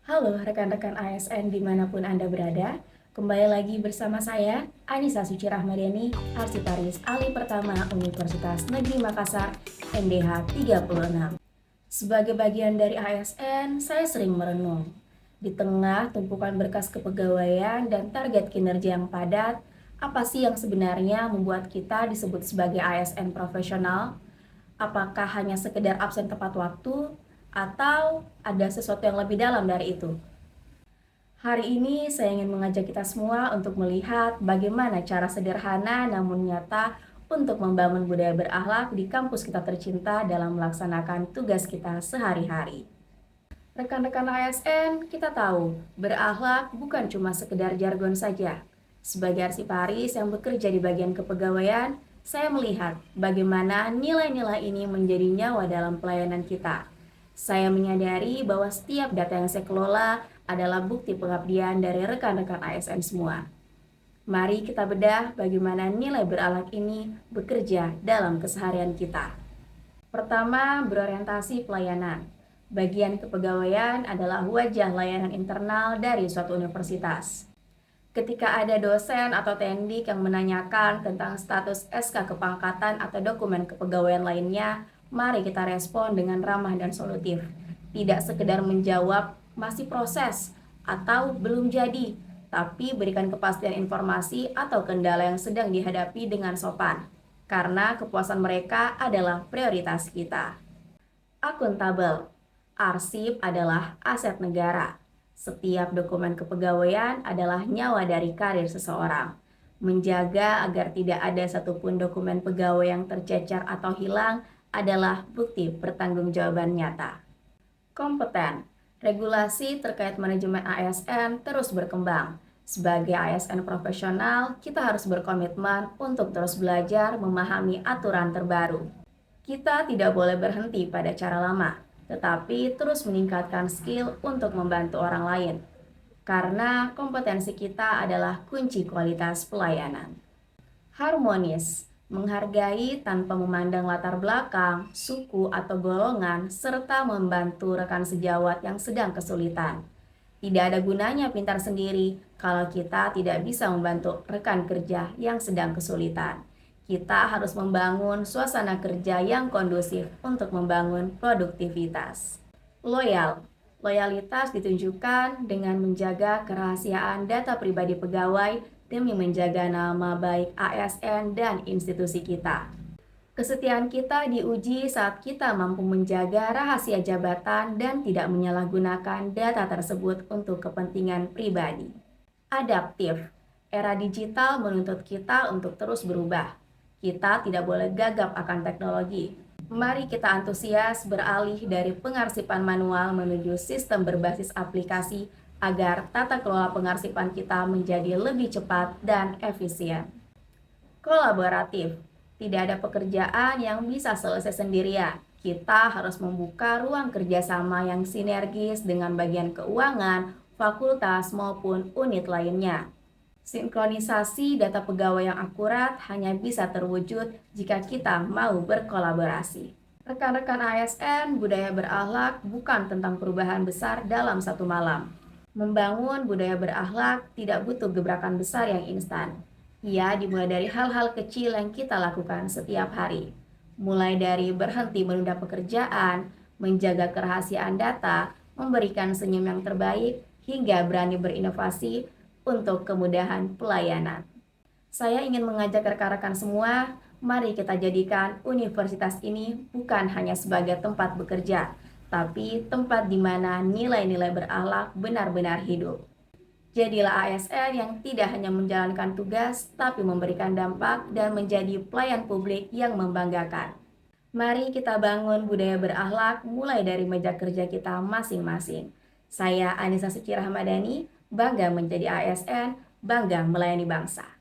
Halo rekan-rekan ASN dimanapun Anda berada, kembali lagi bersama saya, Anissa Suci Rahmadani, Arsiparis Ali Pertama Universitas Negeri Makassar, MDH 36. Sebagai bagian dari ASN, saya sering merenung. Di tengah tumpukan berkas kepegawaian dan target kinerja yang padat, apa sih yang sebenarnya membuat kita disebut sebagai ASN profesional? Apakah hanya sekedar absen tepat waktu atau ada sesuatu yang lebih dalam dari itu? Hari ini saya ingin mengajak kita semua untuk melihat bagaimana cara sederhana namun nyata untuk membangun budaya berakhlak di kampus kita tercinta dalam melaksanakan tugas kita sehari-hari. Rekan-rekan ASN, kita tahu berakhlak bukan cuma sekedar jargon saja. Sebagai arsiparis yang bekerja di bagian kepegawaian, saya melihat bagaimana nilai-nilai ini menjadi nyawa dalam pelayanan kita. Saya menyadari bahwa setiap data yang saya kelola adalah bukti pengabdian dari rekan-rekan ASN semua. Mari kita bedah bagaimana nilai berakhlak ini bekerja dalam keseharian kita. Pertama, berorientasi pelayanan. Bagian kepegawaian adalah wajah layanan internal dari suatu universitas. Ketika ada dosen atau tendik yang menanyakan tentang status SK kepangkatan atau dokumen kepegawaian lainnya, mari kita respon dengan ramah dan solutif. Tidak sekedar menjawab masih proses atau belum jadi, tapi berikan kepastian informasi atau kendala yang sedang dihadapi dengan sopan. Karena kepuasan mereka adalah prioritas kita. Akuntabel. Arsip adalah aset negara. Setiap dokumen kepegawaian adalah nyawa dari karir seseorang. Menjaga agar tidak ada satupun dokumen pegawai yang tercecer atau hilang adalah bukti pertanggungjawaban nyata. Kompeten. Regulasi terkait manajemen ASN terus berkembang. Sebagai ASN profesional, kita harus berkomitmen untuk terus belajar memahami aturan terbaru. Kita tidak boleh berhenti pada cara lama, tetapi terus meningkatkan skill untuk membantu orang lain. Karena kompetensi kita adalah kunci kualitas pelayanan. Harmonis, menghargai tanpa memandang latar belakang, suku atau golongan, serta membantu rekan sejawat yang sedang kesulitan. Tidak ada gunanya pintar sendiri kalau kita tidak bisa membantu rekan kerja yang sedang kesulitan. Kita harus membangun suasana kerja yang kondusif untuk membangun produktivitas. Loyal. Loyalitas ditunjukkan dengan menjaga kerahasiaan data pribadi pegawai demi menjaga nama baik ASN dan institusi kita. Kesetiaan kita diuji saat kita mampu menjaga rahasia jabatan dan tidak menyalahgunakan data tersebut untuk kepentingan pribadi. Adaptif. Era digital menuntut kita untuk terus berubah. Kita tidak boleh gagap akan teknologi. Mari kita antusias beralih dari pengarsipan manual menuju sistem berbasis aplikasi agar tata kelola pengarsipan kita menjadi lebih cepat dan efisien. Kolaboratif. Tidak ada pekerjaan yang bisa selesai sendirian. Kita harus membuka ruang kerjasama yang sinergis dengan bagian keuangan, fakultas, maupun unit lainnya. Sinkronisasi data pegawai yang akurat hanya bisa terwujud jika kita mau berkolaborasi. Rekan-rekan ASN, budaya berakhlak bukan tentang perubahan besar dalam satu malam. Membangun budaya berakhlak tidak butuh gebrakan besar yang instan. Ia dimulai dari hal-hal kecil yang kita lakukan setiap hari. Mulai dari berhenti menunda pekerjaan, menjaga kerahasiaan data, memberikan senyum yang terbaik, hingga berani berinovasi untuk kemudahan pelayanan. Saya ingin mengajak rekan-rekan semua, mari kita jadikan universitas ini bukan hanya sebagai tempat bekerja, tapi tempat di mana nilai-nilai berakhlak benar-benar hidup. Jadilah ASN yang tidak hanya menjalankan tugas, tapi memberikan dampak dan menjadi pelayan publik yang membanggakan. Mari kita bangun budaya berakhlak mulai dari meja kerja kita masing-masing. Saya Anissa Suci Rahmadani, bangga menjadi ASN, bangga melayani bangsa.